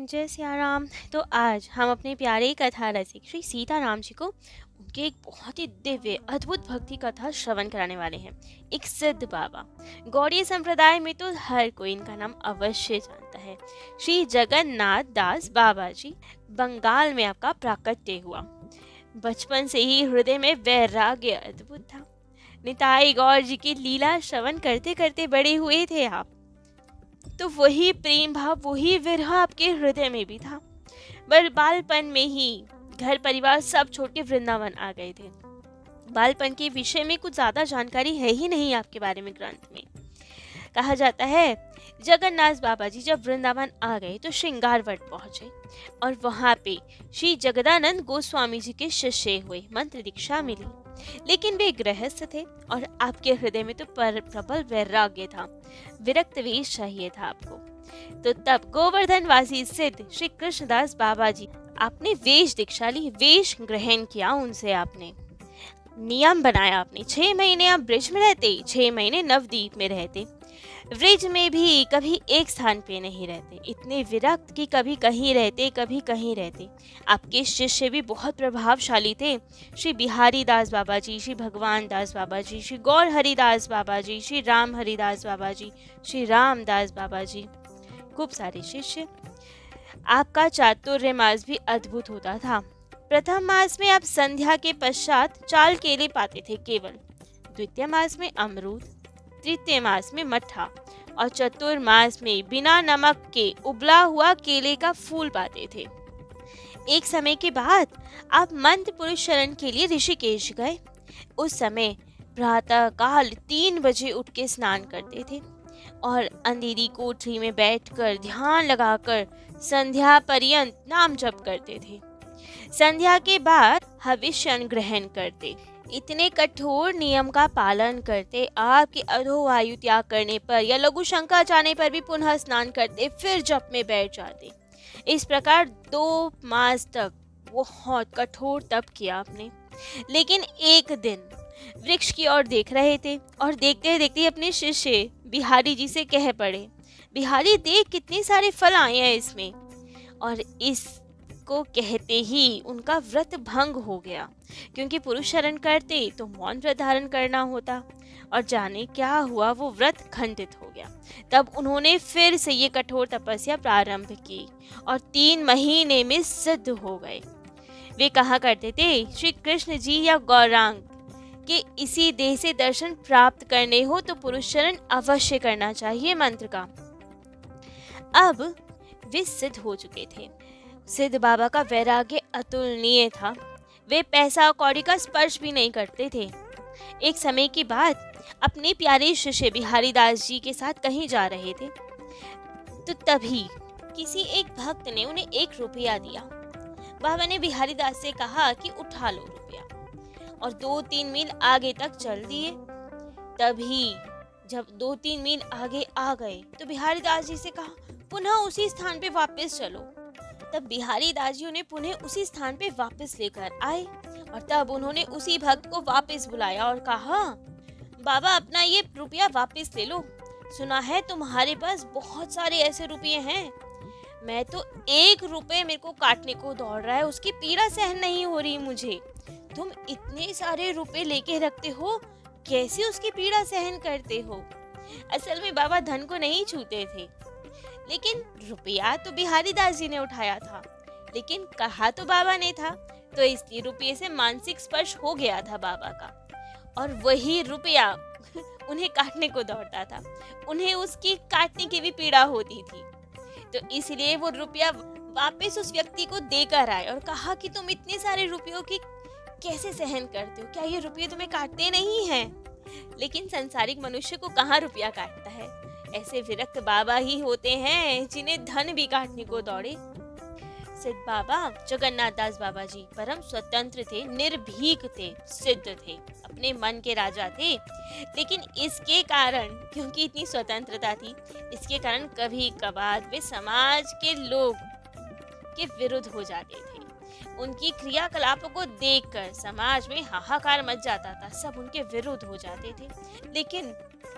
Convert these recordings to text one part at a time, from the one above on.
जय सिया राम। तो आज हम अपने प्यारे कथा रसिक श्री सीताराम जी को उनके एक बहुत ही दिव्य अद्भुत भक्ति कथा श्रवण कराने वाले हैं। एक सिद्ध बाबा, गौड़ीय संप्रदाय में तो हर कोई इनका नाम अवश्य जानता है। श्री जगन्नाथ दास बाबा जी बंगाल में आपका प्राकट्य हुआ। बचपन से ही हृदय में वैराग्य अद्भुत था। निताई गौर जी की लीला श्रवण करते करते बड़े हुए थे आप, तो वही प्रेम भाव, वही विरह आपके हृदय में भी था। बालपन में ही घर परिवार सब छोड़ के वृंदावन आ गए थे। बालपन के विषय में कुछ ज्यादा जानकारी है ही नहीं आपके बारे में। ग्रंथ में कहा जाता है जगन्नाथ बाबा जी जब वृंदावन आ गए तो श्रृंगारवट पहुंचे और वहां पे श्री जगदानंद गोस्वामी जी के शिष्य हुए, मंत्र दीक्षा मिली। लेकिन वे गृहस्थ थे और आपके हृदय में तो प्रबल वैराग्य था, विरक्त वेश चाहिए था आपको। तो तब गोवर्धन वासी सिद्ध श्री कृष्णदास बाबा जी आपने वेश दीक्षा ली, वेश ग्रहण किया उनसे। आपने नियम बनाया, आपने 6 महीने आप ब्रिज में रहते, 6 महीने नवद्वीप में रहते। ब्रिज में भी कभी एक स्थान पे नहीं रहते, इतने विरक्त कि कभी कहीं रहते कभी कहीं रहते। आपके शिष्य भी बहुत प्रभावशाली थे, श्री बिहारी दास बाबा जी, श्री भगवान दास बाबा जी, श्री गौर हरिदास बाबा जी, श्री राम हरिदास बाबा जी, श्री रामदास बाबा जी, खूब सारे शिष्य। आपका चातुर्य मास भी अद्भुत होता था। प्रथम मास में आप संध्या के पश्चात चाल केले पाते थे केवल, द्वितीय मास में अमरूद, तृतीय मास में मट्ठा और चतुर्मास में बिना नमक के उबला हुआ केले का फूल पाते थे। एक समय के बाद आप मंत्र पुरुष शरण के लिए ऋषिकेश गए। उस समय प्रातः काल 3 बजे उठ के स्नान करते थे और अंधेरी कोठरी में बैठकर ध्यान लगाकर संध्या पर्यंत नाम जप करते थे। संध्या के बाद हविष्य ग्रहण करते। इतने कठोर नियम का पालन करते, आपके अधोवायु त्याग करने पर या लघु शंका जाने पर भी पुनः स्नान करते, फिर जप में बैठ जाते। इस प्रकार 2 मास तक बहुत कठोर तप किया आपने। लेकिन एक दिन वृक्ष की ओर देख रहे थे और देखते देखते अपने शिष्य बिहारी जी से कह पड़े, बिहारी देख कितने सारे फल आए हैं इसमें। और इसको कहते ही उनका व्रत भंग हो गया, क्योंकि पुरुष शरण करते तो मौन व्रत धारण करना होता और जाने क्या हुआ, वो व्रत खंडित हो गया। तब उन्होंने फिर से ये कठोर तपस्या प्रारंभ की और 3 महीने में सिद्ध हो गए। वे कहा करते थे श्री कृष्ण जी या गौरांग कि इसी देह से दर्शन प्राप्त करने हो तो पुरुष शरण अवश्य करना चाहिए मंत्र का। अब वे सिद्ध हो चुके थे। सिद्ध बाबा का वैराग्य अतुलनीय था। वे पैसा कौड़ी का स्पर्श भी नहीं करते थे। एक समय की बात, अपने प्यारे शिष्य बिहारी दास जी के साथ कहीं जा रहे थे तो तभी किसी एक भक्त ने उन्हें 1 रुपया दिया। बाबा ने बिहारी दास से कहा कि उठा लो रुपया और 2-3 मील आगे तक चल दिए। तभी जब 2-3 मील आगे आ गए तो बिहारी दास जी से कहा पुनः उसी स्थान पे वापस चलो। तब बिहारी दास जी उन्हें पुनः उसी स्थान पे वापस लेकर आए और तब उन्होंने उसी भक्त को वापस बुलाया और कहा, बाबा अपना ये रुपया वापस ले लो, सुना है तुम्हारे पास बहुत सारे ऐसे रुपये हैं। मैं तो 1 रुपये मेरे को काटने को दौड़ रहा है, उसकी पीड़ा सहन नहीं हो रही मुझे। तुम इतने सारे रुपए लेके रखते हो, कैसे उसकी पीड़ा सहन करते हो? असल में बाबा धन को नहीं छूते थे, लेकिन रुपया तो बिहारी दास जी ने उठाया था, लेकिन कहा तो बाबा ने था, तो इसलिए रुपये से मानसिक स्पर्श हो गया था बाबा का और वही रुपया उन्हें काटने को दौड़ता था। उन्हें उसकी काटने की भी पीड़ा होती थी, तो इसलिए वो रुपया वापस उस व्यक्ति को देकर आए और कहा कि तुम इतने सारे रुपयों की कैसे सहन करते हो? क्या ये रुपये तुम्हें काटते नहीं हैं? लेकिन संसारिक मनुष्य को कहाँ रुपया काटता है? ऐसे विरक्त बाबा ही होते हैं जिन्हें धन भी काटने को दौड़े। सिद्ध बाबा जगन्नाथ दास बाबा जी परम स्वतंत्र थे, निर्भीक थे, सिद्ध थे, अपने मन के राजा थे। लेकिन इसके कारण, क्योंकि इतनी स्वतंत्रता थी, इसके कारण कभी कभार वे समाज के लोग के विरुद्ध हो जाते थे। उनकी क्रियाकलापों को देखकर समाज में हाहाकार मच जाता था, सब उनके विरुद्ध हो जाते थे। लेकिन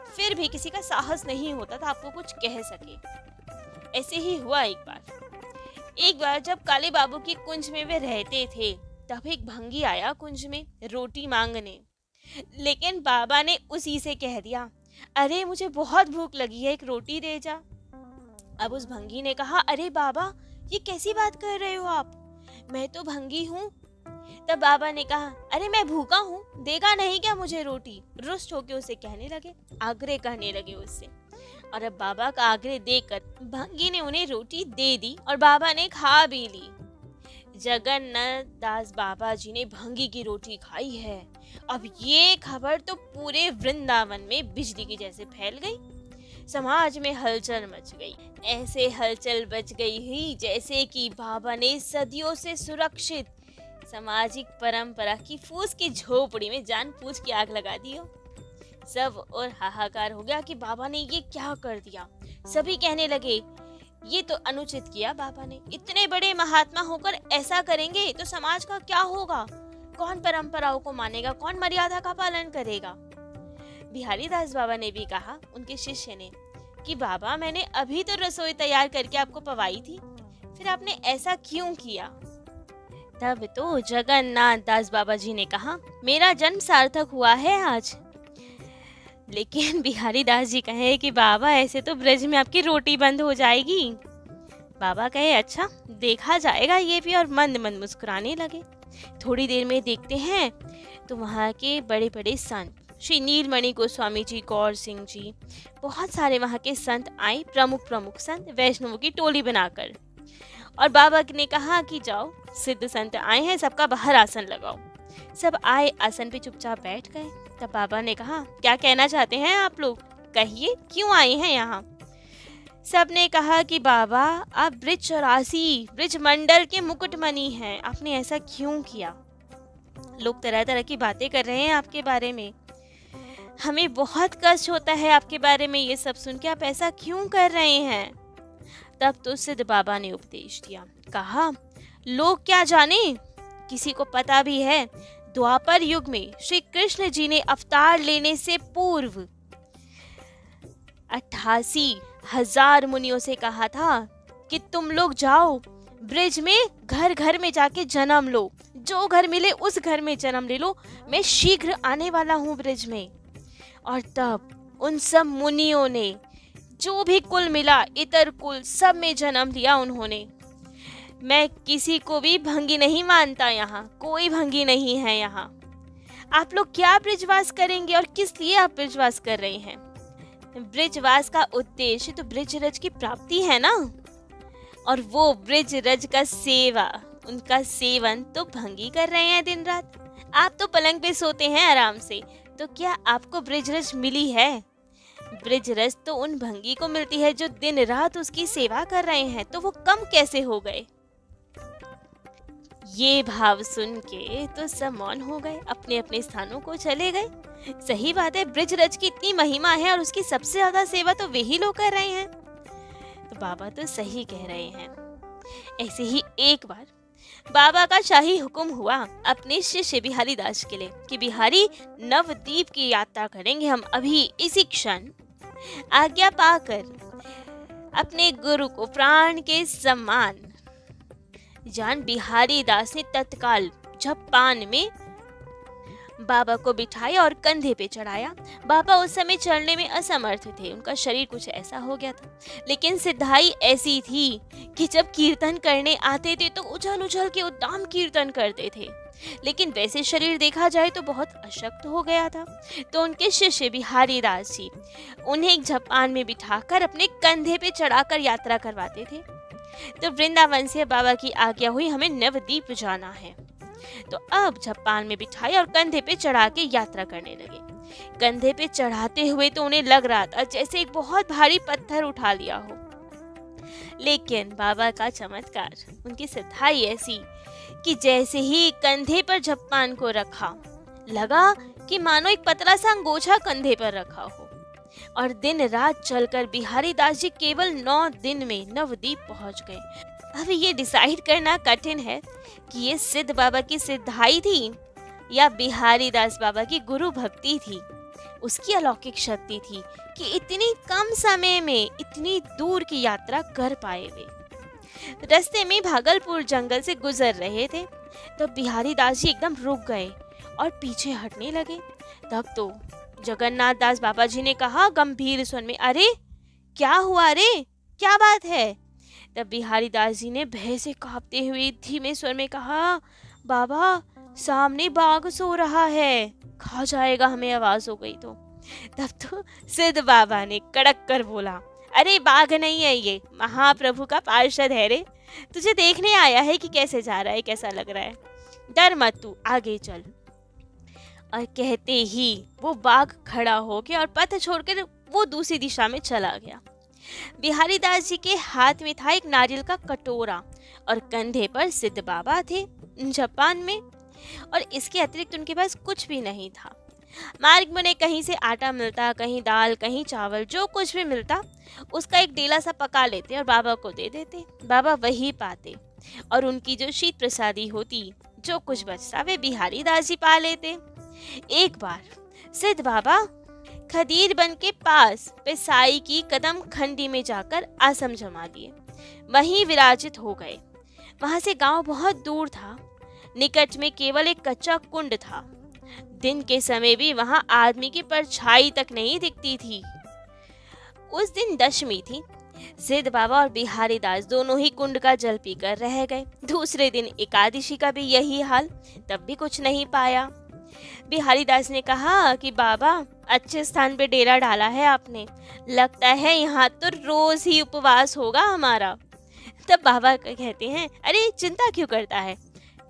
फिर भी किसी का साहस नहीं होता था आपको कुछ कह सके। ऐसे ही हुआ एक बार। एक बार जब काले बाबू की कुंज में वे रहते थे, तब एक भंगी आया कुंज में रोटी मांगने। लेकिन बाबा ने उसी से कह दिया, अरे मुझे बहुत भूख लगी है, एक रोटी दे जा। अब उस भंगी ने कहा, अरे बाबा ये कैसी बात कर रहे हो आप, मैं तो भंगी हूँ। तब बाबा ने कहा, अरे मैं भूखा हूँ, देगा नहीं क्या मुझे रोटी। रुष्ट होके उसे कहने लगे, आग्रह करने लगे उससे। और अब बाबा का आग्रह देखकर भंगी ने उन्हें रोटी दे दी और बाबा ने खा भी ली। जगन्नाथ दास बाबा जी ने भंगी की रोटी खाई है। अब ये खबर तो पूरे वृंदावन में बिजली की जैसे फैल गई। समाज में हलचल मच गई। ऐसे हलचल मच गई ही जैसे कि बाबा ने सदियों से सुरक्षित सामाजिक परंपरा की फूस की झोपड़ी में जानबूझ के आग लगा दी हो। सब और हाहाकार हो गया कि बाबा ने ये क्या कर दिया। सभी कहने लगे, ये तो अनुचित किया बाबा ने, इतने बड़े महात्मा होकर ऐसा करेंगे तो समाज का क्या होगा, कौन परंपराओं को मानेगा, कौन मर्यादा का पालन करेगा। बिहारी दास बाबा ने भी कहा उनके शिष्य ने कि बाबा मैंने अभी तो रसोई तैयार करके आपको पवाई थी, फिर आपने ऐसा क्यों किया। तब तो जगन्नाथ दास बाबा जी ने कहा, मेरा जन्म सार्थक हुआ है आज। लेकिन बिहारी दास जी कहे कि बाबा ऐसे तो ब्रज में आपकी रोटी बंद हो जाएगी। बाबा कहे, अच्छा देखा जाएगा ये भी, और मंद मंद मुस्कुराने लगे। थोड़ी देर में देखते हैं तो वहाँ के बड़े बड़े संत श्री नीलमणि गोस्वामी जी, गौर सिंह जी, बहुत सारे वहाँ के संत आए, प्रमुख संत वैष्णवों की टोली बनाकर। और बाबा ने कहा कि जाओ, सिद्ध संत आए हैं, सबका बाहर आसन लगाओ। सब आए, आसन पे चुपचाप बैठ गए। तब बाबा ने कहा, क्या कहना चाहते हैं आप लोग, कहिए क्यों आए हैं यहाँ। सब ने कहा कि बाबा आप ब्रिज चौरासी ब्रिज मंडल के मुकुटमणि हैं, आपने ऐसा क्यों किया। लोग तरह तरह की बातें कर रहे हैं आपके बारे में, हमें बहुत कष्ट होता है आपके बारे में ये सब सुन के, आप ऐसा क्यों कर रहे हैं। तब तो सिद्ध बाबा ने उपदेश दिया, कहा लोग क्या जाने, किसी को पता भी है द्वापर युग में श्री कृष्ण जी ने अवतार लेने से पूर्व 88,000 मुनियों से कहा था कि तुम लोग जाओ ब्रिज में, घर घर में जाके जन्म लो, जो घर मिले उस घर में जन्म ले लो, मैं शीघ्र आने वाला हूँ ब्रिज में। और तब उन सब मुनियों ने जो भी कुल मिला, इतर कुल, सब में जन्म लिया उन्होंने। मैं किसी को भी भंगी नहीं मानता, यहाँ कोई भंगी नहीं है। यहाँ आप लोग क्या ब्रिजवास करेंगे और किस लिए आप ब्रिजवास कर रहे हैं। ब्रिजवास का उद्देश्य तो ब्रिजरज की प्राप्ति है ना, और वो ब्रिजरज का सेवा, उनका सेवन तो भंगी कर रहे हैं दिन रात। आप तो पलंग पे सोते हैं आराम से, तो क्या आपको ब्रिजरज मिली है। ब्रिजरज तो उन भंगी को मिलती है जो दिन रात उसकी सेवा कर रहे हैं, तो वो कम कैसे हो गए। ये भाव सुन के तो सब मौन हो गए, अपने अपने स्थानों को चले गए। सही बात है, ब्रिजरज की इतनी महिमा है और उसकी सबसे ज्यादा सेवा तो वही लोग कर रहे हैं, तो बाबा तो सही कह रहे हैं। ऐसे ही एक बार बाबा का शाही हुक्म हुआ अपने शिष्य बिहारी दास के लिए कि बिहारी, नवद्वीप की यात्रा करेंगे हम अभी इसी क्षण। आज्ञा पाकर अपने गुरु को प्राण के सम्मान जान बिहारी दास ने तत्काल झप्पान में बाबा को बिठाया और कंधे पे चढ़ाया। बाबा उस समय चलने में असमर्थ थे, उनका शरीर कुछ ऐसा हो गया था, लेकिन सिद्धाई ऐसी थी कि जब कीर्तन करने आते थे तो उछल उछल के उद्दाम कीर्तन करते थे, लेकिन वैसे शरीर देखा जाए तो बहुत अशक्त हो गया था। तो उनके शिष्य बिहारी दास जी उन्हें एक झप्पान में बिठाकर अपने कंधे पे चढ़ाकर यात्रा करवाते थे। तो वृंदावन से बाबा की आज्ञा हुई, हमें नवद्वीप जाना है। तो अब झप्पान में बिठाया और कंधे पे चढ़ा के यात्रा करने लगे। कंधे पे चढ़ाते हुए तो उन्हें लग रहा था जैसे एक बहुत भारी पत्थर उठा लिया हो, लेकिन बाबा का चमत्कार, उनकी सिद्धाई ऐसी कि जैसे ही कंधे पर झप्पान को रखा, लगा कि मानो एक पतला सा अंगोछा कंधे पर रखा हो। और दिन रात चलकर बिहारी दास जी केवल 9 दिन में नवद्वीप पहुंच गए। अब ये डिसाइड करना कठिन है कि ये सिद्ध बाबा की सिद्धाई थी या बिहारी दास बाबा की गुरु भक्ति थी, उसकी अलौकिक शक्ति थी कि इतनी कम समय में इतनी दूर की यात्रा कर पाए वे। रास्ते में भागलपुर जंगल से गुजर रहे थे, तब बिहारी दास जी एकदम रुक गए और पीछे हटने लगे। तब तो जगन्नाथ दास बाबा जी ने कहा गंभीर स्वर में, अरे क्या हुआ रे, क्या बात है? तब बिहारी दास जी ने भय से कांपते हुए धीमे स्वर में कहा, बाबा सामने बाघ सो रहा है, खा जाएगा हमें आवाज हो गई तो। तब तो सिद्ध बाबा ने कड़क कर बोला, अरे बाघ नहीं है, ये महाप्रभु का पार्षद है रे, तुझे देखने आया है कि कैसे जा रहा है, कैसा लग रहा है, डर मत, तू आगे चल। और कहते ही वो बाघ खड़ा हो गया और पथ छोड़कर वो दूसरी दिशा में चला गया। बिहारी दास जी के हाथ में था एक नारियल का कटोरा और कंधे पर सिद्ध बाबा थे जापान में, और इसके अतिरिक्त उनके पास कुछ भी नहीं था। मार्ग में उन्हें कहीं से आटा मिलता, कहीं दाल, कहीं चावल, जो कुछ भी मिलता उसका एक डेला सा पका लेते और बाबा को दे देते। बाबा वही पाते और उनकी जो शीत प्रसादी होती, जो कुछ बचता वे बिहारी दास जी पा लेते। एक बार सिद्ध बाबा खदीर बन के पास पेसाई की कदम खंडी में जाकर आसम जमा दिए, वहीं विराजित हो गए। वहां से गांव बहुत दूर था, निकट में केवल एक कच्चा कुंड था। दिन के समय भी वहां आदमी की परछाई तक नहीं दिखती थी। उस दिन दशमी थी। सिद्ध बाबा और बिहारी दास दोनों ही कुंड का जल पीकर रह गए। दूसरे दिन एकादशी का भी यही हाल, तब भी कुछ नहीं पाया। बिहारी दास ने कहा कि बाबा अच्छे स्थान पे डेरा डाला है आपने, लगता है यहाँ तो रोज ही उपवास होगा हमारा। तब बाबा कहते हैं, अरे चिंता क्यों करता है,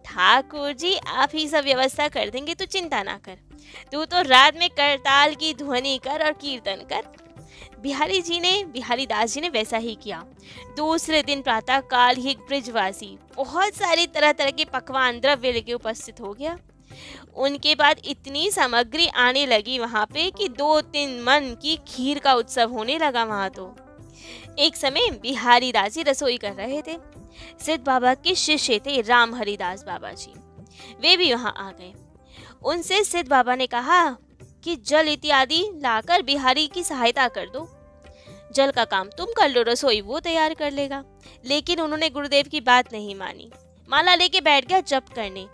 ठाकुर जी आप ही सब व्यवस्था कर देंगे, तो चिंता ना कर, तू तो रात में करताल की ध्वनि कर और कीर्तन कर। बिहारी दास जी ने वैसा ही किया। दूसरे दिन प्रातः काल ही एक ब्रिजवासी बहुत सारी तरह तरह के पकवान द्रव्य लेके उपस्थित हो गया। उनके बाद इतनी सामग्री आने लगी वहां पे कि 2-3 मन की खीर का उत्सव होने लगा वहां तो। एक समय बिहारी दास जी रसोई कर रहे थे। सिद्ध बाबा के शिष्य थे राम हरिदास बाबा जी, वे भी वहां आ गए। उनसे सिद्ध बाबा ने कहा कि जल इत्यादि लाकर बिहारी की सहायता कर दो, जल का काम तुम कर लो, रसोई वो तैयार कर लेगा। लेकिन उन्होंने गुरुदेव की बात नहीं मानी, माला लेके बैठ गया जप करने।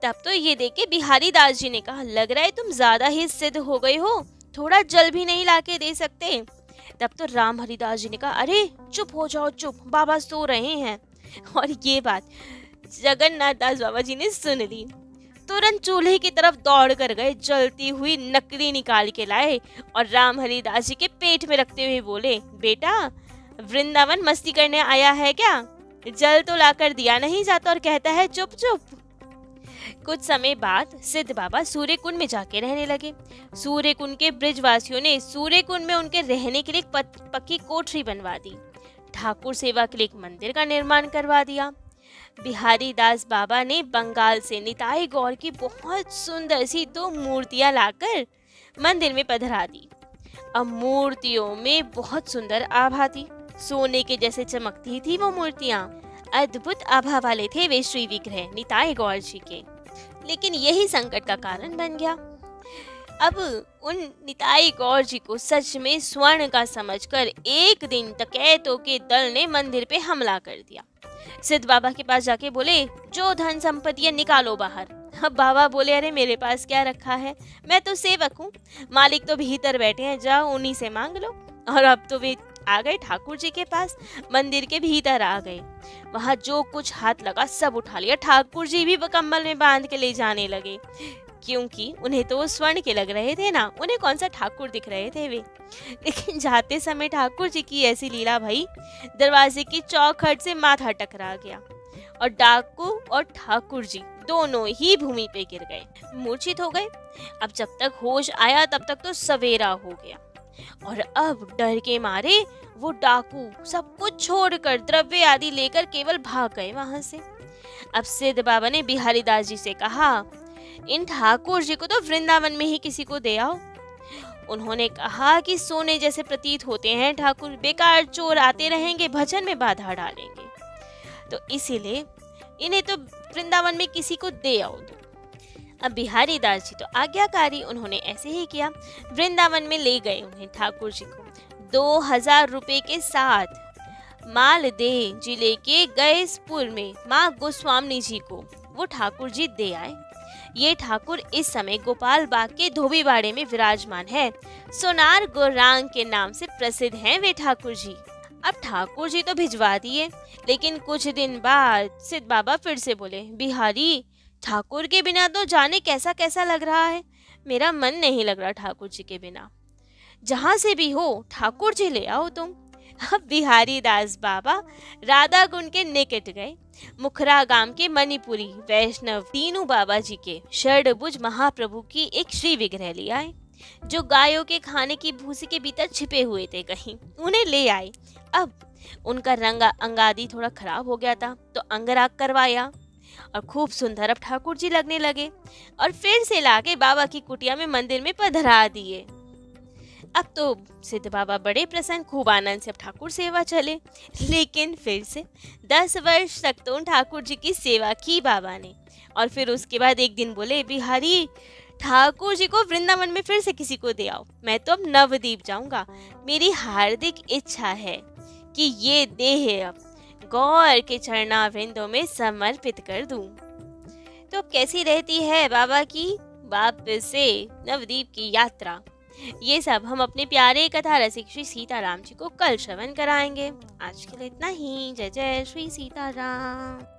तब तो ये देख के बिहारी दास जी ने कहा, लग रहा है तुम ज्यादा ही सिद्ध हो गए हो, थोड़ा जल भी नहीं लाके दे सकते। तब तो राम हरिदास जी ने कहा, अरे चुप हो जाओ, चुप, बाबा सो रहे हैं। और ये बात जगन्नाथ दास बाबा जी ने सुन ली, तुरंत चूल्हे की तरफ दौड़ कर गए, जलती हुई नकली निकाल के लाए और राम हरिदास जी के पेट में रखते हुए बोले, बेटा वृंदावन मस्ती करने आया है क्या, जल तो लाकर दिया नहीं जाता और कहता है चुप चुप। कुछ समय बाद सिद्ध बाबा सूर्य कुंड में जाके रहने लगे। सूर्य कुंड के ब्रिजवासियों ने सूर्य कुंड में उनके रहने के लिए एक पक्की कोठरी बनवा दी। ठाकुर सेवा के लिए एक मंदिर का निर्माण करवा दिया। बिहारी दास बाबा ने बंगाल से निताई गौर की बहुत सुंदर सी 2 मूर्तियां लाकर मंदिर में पधरा दी। अब मूर्तियों में बहुत सुंदर आभा थी, सोने के जैसे चमकती थी वो मूर्तियां। अद्भुत आभा वाले थे वे श्री विग्रह निताई गौर जी के। लेकिन यही संकट का कारण बन गया। अब उन निताई गौर जी को सच में स्वर्ण का समझकर एक दिन डकैतों के दल ने मंदिर पे हमला कर दिया। सिद्ध बाबा के पास जाके बोले, जो धन संपत्ति निकालो बाहर। अब बाबा बोले, अरे मेरे पास क्या रखा है, मैं तो सेवक हूँ, मालिक तो भीतर बैठे हैं, जाओ उन्हीं से मांग लो। और अब तो वे आ गए ठाकुर जी के पास, मंदिर के भीतर आ गए। वहां जो कुछ हाथ लगा सब उठा लिया। ठाकुर जी भी कम्बल में बांध के ले जाने लगे, क्योंकि उन्हें तो स्वर्ण के लग रहे थे ना, उन्हें कौन सा ठाकुर दिख रहे थे वे। लेकिन जाते समय ठाकुर जी की ऐसी लीला भई, दरवाजे की चौखट से माथा टकरा गया और डाकू और ठाकुर जी दोनों ही भूमि पे गिर गए, मूर्छित हो गए। अब जब तक होश आया तब तक तो सवेरा हो गया और अब डर के मारे वो डाकू सब कुछ छोड़कर द्रव्य आदि लेकर केवल भाग गए वहां से। अब सिद्ध बाबा ने बिहारी दास जी से कहा, इन ठाकुर जी को तो वृंदावन में ही किसी को दे आओ। उन्होंने कहा कि सोने जैसे प्रतीत होते हैं ठाकुर, बेकार चोर आते रहेंगे, भजन में बाधा डालेंगे, तो इसीलिए इन्हें तो वृंदावन में किसी को दे आओ। अब बिहारी दास जी तो आज्ञाकारी, उन्होंने ऐसे ही किया। वृंदावन में ले गए उन्हें ठाकुर जी को 2000 रुपए के साथ मालदेह जिले के गैसपुर में माँ गोस्वामी जी को वो ठाकुर जी दे आए। ये ठाकुर इस समय गोपाल बाग के धोबीबाड़े में विराजमान है। सोनार गोरांग के नाम से प्रसिद्ध हैं वे ठाकुर जी। अब ठाकुर जी तो भिजवा दिए, लेकिन कुछ दिन बाद सिद्ध बाबा फिर से बोले, बिहारी ठाकुर के बिना तो जाने कैसा कैसा लग रहा है, मेरा मन नहीं लग रहा ठाकुर जी के बिना। जहां से भी हो ठाकुर जी ले आओ तुम। अब बिहारी दास बाबा राधा कुंड के निकट गए। मुखरा गांव के मणिपुरी वैष्णव दीनू बाबा जी के षडभुज महाप्रभु की एक श्री विग्रह ले आए, जो गायों के खाने की भूसी के भीतर छिपे हुए थे कहीं, उन्हें ले आए। अब उनका रंगा अंगादी थोड़ा खराब हो गया था, तो अंगराग करवाया और खूब सुंदर अब ठाकुर जी लगने लगे, और फिर से लाके बाबा की कुटिया में मंदिर में पधरा दिए। अब तो सिद्ध बाबा बड़े प्रसन्न, खूब आनंद से अब ठाकुर सेवा चले। लेकिन फिर से 10 वर्ष तक तो उन ठाकुर जी की सेवा की बाबा ने, और फिर उसके बाद एक दिन बोले, बिहारी ठाकुर जी को वृंदावन में फिर से किसी को दे आओ, मैं तो अब नवद्वीप जाऊंगा। मेरी हार्दिक इच्छा है कि ये देह अब गौर के चरणारविंदों में समर्पित कर दूं। तो अब कैसी रहती है बाबा की वापस से नवद्वीप की यात्रा, ये सब हम अपने प्यारे कथा रसिक श्री सीताराम जी को कल श्रवण कराएंगे। आज के लिए इतना ही। जय जय श्री सीताराम।